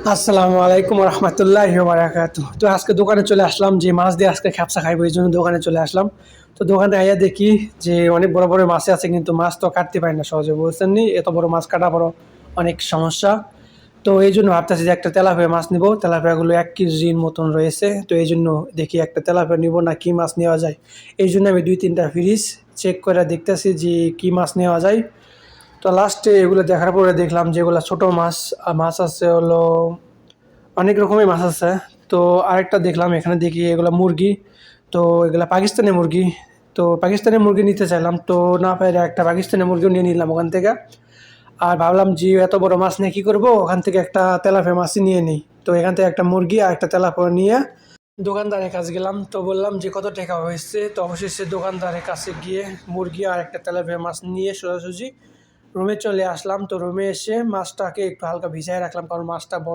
আসসালামু আলাইকুম রহমতুল্লাহি বারাকাতুহ। তো আজকে দোকানে চলে আসলাম যে মাছ দিয়ে আজকে খ্যাপসা খাইবো, এই জন্য দোকানে চলে আসলাম। তো দোকানে আইয়া দেখি যে অনেক বড় বড় মাছ আছে, কিন্তু মাছ তো কাটতে পারি না সহজে, বুঝছেন নি? এত বড় মাছ কাটা বড় অনেক সমস্যা। তো এই জন্য ভাবতেছি যে একটা তেলাপিয়া মাছ নিব। তেলাপিয়াগুলো 1 কেজির মতন রয়েছে, তো এই জন্য দেখি একটা তেলাপিয়া নিব না কি মাছ নেওয়া যায়। এই জন্য আমি 2-3টা ফ্রিজ চেক করে দেখতেছি যে কি মাছ নেওয়া যায়। তো লাস্টে এগুলো দেখার পরে দেখলাম যে এগুলো ছোট মাছ। মাছ আছে হলো অনেক রকমের মাছ আছে। তো আরেকটা দেখলাম, এখানে দেখি এগুলা মুরগি। তো এগুলা পাকিস্তানি মুরগি। তো পাকিস্তানি মুরগি নিতে চাইলাম, তো না পাইলে একটা পাকিস্তানি মুরগিও নিয়ে নিলাম ওখান থেকে। আর ভাবলাম যে এত বড় মাছ নিয়ে কী করবো, ওখান থেকে একটা তেলাপিয়া মাছই নিয়ে নিই। তো এখান থেকে একটা মুরগি আর একটা তেলাপিয়া নিয়ে দোকানদারের কাছে গেলাম। তো বললাম যে কত টাকা হয়েছে। তো অবশেষে দোকানদারের কাছে গিয়ে মুরগি আর একটা তেলাপিয়া মাছ নিয়ে সোজাসুজি রুমে চলে আসলাম। তো রুমে এসে মাছটাকে একটু হালকা ভিজায় রাখলাম, কারণ মাছটা বড়